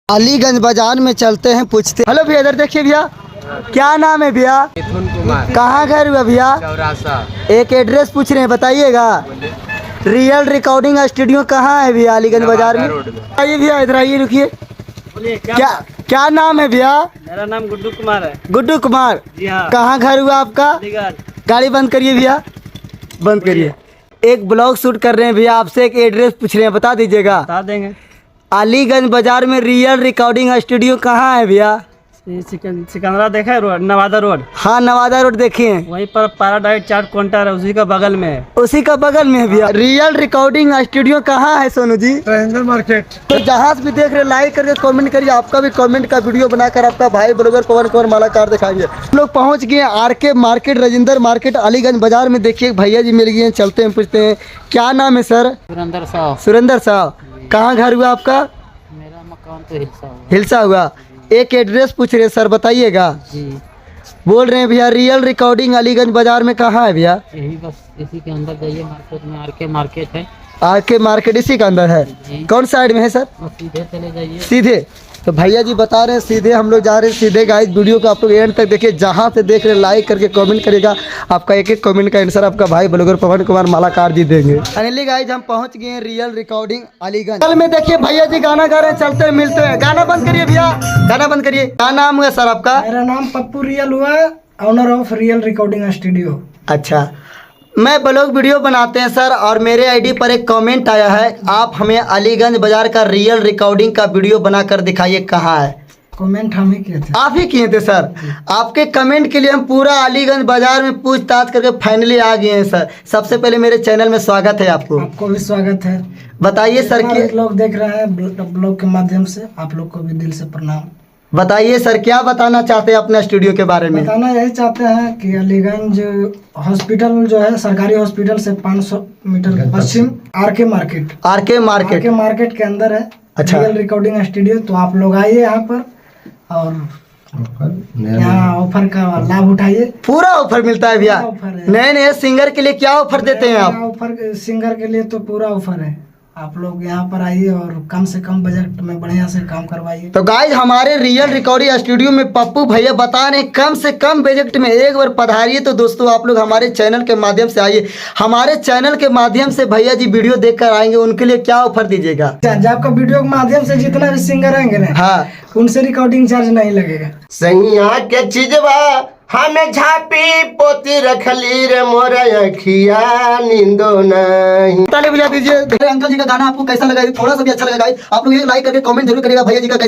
अलीगंज बाजार में चलते हैं, पूछते। हेलो भैया, इधर देखिए भैया, क्या नाम है भैया? मिथुन कुमार। कहाँ घर हुआ भैया? चौरासा। एक एड्रेस पूछ रहे हैं, बताइएगा। रियल रिकॉर्डिंग स्टूडियो कहाँ है भैया? अलीगंज बाजार में। आइए भैया, इधर आइए, रुकिए। क्या क्या नाम है भैया? मेरा नाम गुड्डू कुमार है। गुड्डू कुमार, जी हाँ। कहाँ घर हुआ आपका? अलीगढ़। गाड़ी बंद करिए भैया, बंद करिए। एक ब्लॉग शूट कर रहे हैं भैया, आपसे एक एड्रेस पूछ रहे हैं, बता दीजिएगा। बता देंगे। अलीगंज बाजार में रियल रिकॉर्डिंग स्टूडियो कहाँ है भैया? सिकंदरा देखा है रोड, नवादा रोड। हाँ, नवादा रोड देखे हैं, वहीं पर पैराडाइज चाट काउंटर है, उसी का बगल में है। उसी का बगल में है भैया। रियल रिकॉर्डिंग स्टूडियो कहाँ है सोनू जी? Triangle market. तो जहाँ से भी देख रहे, लाइक करके कमेंट करिए। आपका भी कमेंट का वीडियो बनाकर आपका भाई ब्लॉगर पवन कुमार मालाकार दिखाइए। हम लोग पहुँच गए RK market, Rajendra market, Aliganj बाजार में। देखिए भैया जी मिल गए हैं, चलते हैं, पूछते हैं क्या नाम है सर? सुरेंद्र साहब। सुरेंद्र साहब, कहाँ घर हुआ आपका? मेरा मकान तो हिलसा हुआ। हिलसा हुआ। एक एड्रेस पूछ रहे सर, बताइएगा। जी, बोल रहे हैं भैया रियल रिकॉर्डिंग अलीगंज बाजार में कहाँ है भैया? यही बस इसी के अंदर जाइए, मार्केट में आरके मार्केट है। आरके मार्केट इसी के अंदर है। जी। कौन साइड में है सर? बस सीधे चले जाइए। सीधे। तो भैया जी बता रहे हैं सीधे, हम लोग जा रहे हैं सीधे। गाइस वीडियो को आप लोग एंड तक देखिए, जहाँ से देख रहे हैं लाइक करके कमेंट करेगा। आपका एक एक कमेंट का आंसर आपका भाई ब्लॉगर पवन कुमार मालाकार जी देंगे। फाइनली गाइस हम पहुँच गए हैं रियल रिकॉर्डिंग अलीगंज। कल में देखिए भैया जी गाना गा रहे हैं, चलते हैं मिलते हैं। गाना बंद करिए भैया, गाना बंद करिए। क्या नाम हुआ सर आपका? मेरा नाम पप्पू रियल हुआ, owner of real recording studio. अच्छा, मैं ब्लॉग वीडियो बनाते हैं सर, और मेरे आईडी पर एक कमेंट आया है, आप हमें अलीगंज बाजार का रियल रिकॉर्डिंग का वीडियो बनाकर दिखाइए कहाँ है। कमेंट हम ही किए थे। आप ही किए थे सर। आपके कमेंट के लिए हम पूरा अलीगंज बाजार में पूछताछ करके फाइनली आ गए हैं सर। सबसे पहले मेरे चैनल में स्वागत है आपको। आपको भी स्वागत है। बताइए सर जितना कि लोग देख रहे हैं ब्लॉग के माध्यम से, आप लोग को भी दिल से प्रणाम। बताइए सर, क्या बताना चाहते हैं अपने स्टूडियो के बारे में? बताना यही चाहते हैं कि अलीगंज हॉस्पिटल जो है, सरकारी हॉस्पिटल से 500 मीटर पश्चिम RK market. RK market. RK market के अंदर है अच्छा। Real recording studio. तो आप लोग आइए यहाँ पर और यहाँ ऑफर का लाभ उठाइए। पूरा ऑफर मिलता है भैया? पूरा ऑफर है। नए नए सिंगर के लिए क्या ऑफर देते हैं आप? ऑफर सिंगर के लिए तो पूरा ऑफर है। आप लोग यहाँ पर आइए और कम से कम बजट में बढ़िया से काम करवाइए। तो गाइज हमारे रियल रिकॉर्डिंग स्टूडियो में पप्पू भैया बता रहे हैं कम से कम बजट में एक बार पधारिए। तो दोस्तों आप लोग हमारे चैनल के माध्यम से आइए। हमारे चैनल के माध्यम से भैया जी वीडियो देखकर आएंगे, उनके लिए क्या ऑफर दीजिएगा? आपका वीडियो के माध्यम से जितना भी सिंगर आएंगे ना, हाँ, उनसे रिकॉर्डिंग चार्ज नहीं लगेगा। सैया के चीजवा हमें झापी पोती रखली रे मोरा अखिया नींदो नहीं। ताली बजा दीजिए। अंकल जी का गाना आपको कैसा लगा? थोड़ा सा भी अच्छा लगा गाइस, आप लोग एक लाइक करके कमेंट जरूर करिएगा भैया जी का कैसा